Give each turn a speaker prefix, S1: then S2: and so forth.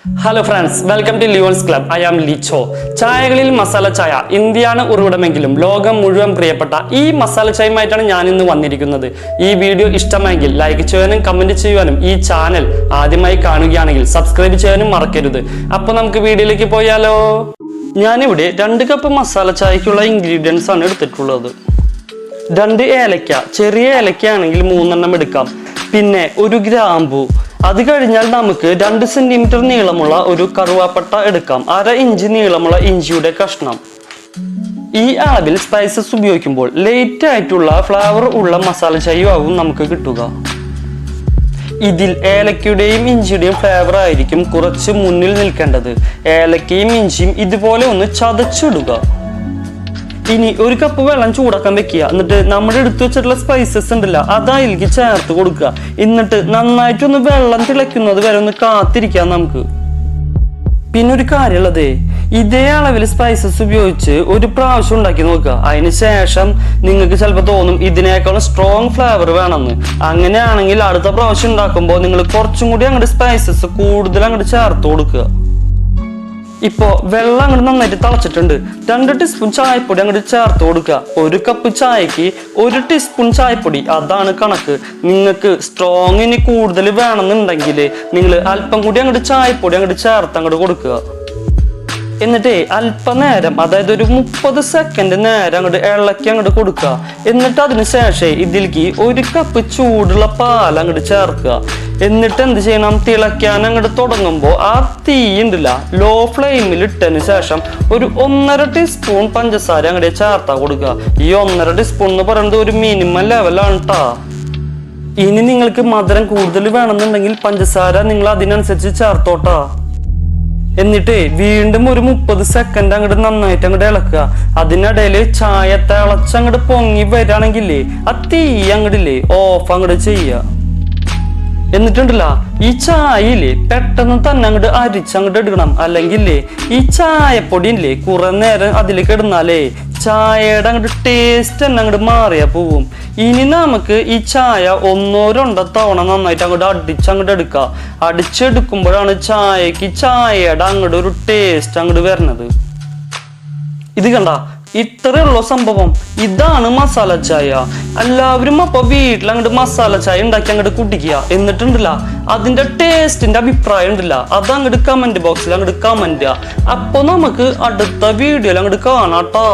S1: Hello friends, welcome to Leon's Club. I am Licho. ചായകളിൽ masala ചായ ഇന്ത്യയാണ് ഉറവിടമെങ്കിലും ലോകം മുഴുവൻ പ്രിയപ്പെട്ട ഈ മസാല ചായയുമായിട്ടാണ് ഞാൻ ഇന്ന് വന്നിരിക്കുന്നത്. ഈ വീഡിയോ ഇഷ്ടമായെങ്കിൽ ലൈക്ക് ചെയ്യാനും കമന്റ് ചെയ്യാനും ഈ ചാനൽ ആദ്യമായി കാണുകയാണെങ്കിൽ സബ്സ്ക്രൈബ് ചെയ്യാനും മറക്കരുത്. അപ്പോൾ നമുക്ക് വീഡിയോയിലേക്ക് പോയാലോ. ഞാനിവിടെ 2 കപ്പ് മസാല ചായക്കുള്ള ഇൻഗ്രീഡിയൻസ് ആണ് എടുത്തിട്ടുള്ളത്. 2 ഏലക്ക, ചെറിയ ഏലക്കയാണെങ്കിൽ 3 എണ്ണം എടുക്കാം. പിന്നെ 1 ഗ്രാമ്പു. അത് കഴിഞ്ഞാൽ നമുക്ക് 2 സെന്റിമീറ്റർ നീളമുള്ള ഒരു കറുവാപ്പട്ട എടുക്കാം. 1/2 ഇഞ്ച് നീളമുള്ള ഇഞ്ചിയുടെ കഷ്ണം. ഈ അളവിൽ സ്പൈസസ് ഉപയോഗിക്കുമ്പോൾ ലൈറ്റ് ആയിട്ടുള്ള ഫ്ലേവർ ഉള്ള മസാല ചായയാവും നമുക്ക് കിട്ടുക. ഇതിൽ ഏലക്കയുടെയും ഇഞ്ചിയുടെയും ഫ്ലേവർ ആയിരിക്കും കുറച്ച് മുന്നിൽ നിൽക്കേണ്ടത്. ഏലക്കയും ഇഞ്ചിയും ഇതുപോലെ ഒന്ന് ചതച്ചിടുക. ഇനി 1 കപ്പ് വെള്ളം ചൂടാക്കാൻ വെക്കുക. എന്നിട്ട് നമ്മൾ എടുത്തു വെച്ചിട്ടുള്ള സ്പൈസസ് ഉണ്ടല്ല അതിലേക്ക് ചേർത്ത് കൊടുക്കുക. എന്നിട്ട് നന്നായിട്ടൊന്ന് വെള്ളം തിളയ്ക്കുന്നത് വരെ ഒന്ന് കാത്തിരിക്കാം നമുക്ക്. പിന്നെ ഒരു കാര്യമുള്ളതേ, ഇതേ അളവിൽ സ്പൈസസ് ഉപയോഗിച്ച് 1 പ്രാവശ്യം ഉണ്ടാക്കി നോക്കുക. അതിന് ശേഷം നിങ്ങൾക്ക് ചിലപ്പോൾ തോന്നും ഇതിനേക്കാളും സ്ട്രോങ് ഫ്ലേവർ വേണമെന്ന്. അങ്ങനെയാണെങ്കിൽ അടുത്ത പ്രാവശ്യം ഉണ്ടാക്കുമ്പോൾ നിങ്ങൾ കുറച്ചും കൂടി അങ്ങോട്ട് സ്പൈസസ് കൂടുതൽ അങ്ങോട്ട് ചേർത്ത് കൊടുക്കുക. ഇപ്പോ വെള്ളം അങ്ങോട്ട് നന്നായിട്ട് തിളച്ചിട്ടുണ്ട്. 2 ടീസ്പൂൺ ചായപ്പൊടി അങ്ങോട്ട് ചേർത്ത് കൊടുക്കുക. 1 കപ്പ് ചായക്ക് 1 ടീസ്പൂൺ ചായപ്പൊടി, അതാണ് കണക്ക്. നിങ്ങൾക്ക് സ്ട്രോങ് ഇനി കൂടുതൽ വേണമെന്നുണ്ടെങ്കിൽ നിങ്ങൾ അല്പം കൂടി അങ്ങോട്ട് ചായപ്പൊടി അങ്ങോട്ട് ചേർത്ത് അങ്ങോട്ട് കൊടുക്കുക. എന്നിട്ട് അല്പനേരം, അതായത് ഒരു 30 സെക്കൻഡ് നേരം അങ്ങോട്ട് ഇളക്കി അങ്ങോട്ട് കൊടുക്കുക. എന്നിട്ട് അതിന് ശേഷം ഇതിലേക്ക് 1 കപ്പ് ചൂടുള്ള പാൽ അങ്ങോട്ട് ചേർക്കുക. എന്നിട്ട് എന്ത് ചെയ്യണം, തിളയ്ക്കാൻ അങ്ങോട്ട് തുടങ്ങുമ്പോൾ ആ തീ ഉണ്ടല്ല ലോ ഫ്ലെയിമിൽ ഇട്ടതിന് ശേഷം ഒരു 1.5 ടീസ്പൂൺ പഞ്ചസാര അങ്ങോട്ട് ചേർത്താ കൊടുക്കുക. ഈ 1.5 ടീസ്പൂൺ എന്ന് പറയുന്നത് ഒരു മിനിമം ലെവലാണ് കേട്ടോ. ഇനി നിങ്ങൾക്ക് മധുരം കൂടുതൽ വേണമെന്നുണ്ടെങ്കിൽ പഞ്ചസാര നിങ്ങൾ അതിനനുസരിച്ച് ചേർത്തോട്ടാ. എന്നിട്ട് വീണ്ടും ഒരു 30 സെക്കൻഡ് അങ്ങോട്ട് നന്നായിട്ട് അങ്ങോട്ട് ഇളക്കുക. അതിനിടയിൽ ചായ തിളച്ചങ്ങോട്ട് പൊങ്ങി വരാണെങ്കിലേ ആ തീ അങ്ങോട്ടില്ലേ ഓഫ് അങ്ങോട്ട് ചെയ്യുക. എന്നിട്ടുണ്ടല്ല ഈ ചായയില്ലേ പെട്ടെന്ന് തന്നെ അങ്ങോട്ട് അരിച്ചങ്ങോട്ട് എടുക്കണം. അല്ലെങ്കിൽ ഈ ചായപ്പൊടി ഇല്ലേ കുറെ നേരം അതിലേക്ക് ഇടുന്നാലേ ചായയുടെ അങ്ങോട്ട് ടേസ്റ്റ് തന്നെ അങ്ങോട്ട് മാറിയാ പോവും. ഇനി നമുക്ക് ഈ ചായ 1-2 തവണ നന്നായിട്ട് അങ്ങോട്ട് അടിച്ചങ്ങോട്ട് എടുക്കുക. അടിച്ചെടുക്കുമ്പോഴാണ് ചായയുടെ അങ്ങോട്ട് ഒരു ടേസ്റ്റ് അങ്ങോട്ട് വരണത്. ഇത് കണ്ട, ഇത്രയുള്ള സംഭവം. ഇതാണ് മസാല ചായ. എല്ലാവരും അപ്പൊ വീട്ടിൽ അങ്ങോട്ട് മസാല ചായ ഉണ്ടാക്കി അങ്ങോട്ട് കുടിക്കുക. എന്നിട്ടുണ്ടല്ല അതിന്റെ ടേസ്റ്റിന്റെ അഭിപ്രായം ഉണ്ടല്ല അത് അങ്ങോട്ട് കമന്റ് ബോക്സിൽ അങ്ങോട്ട് കമന്റ് ചെയ്യുക. അപ്പൊ നമുക്ക് അടുത്ത വീഡിയോയിൽ അങ്ങോട്ട് കാണാട്ടോ.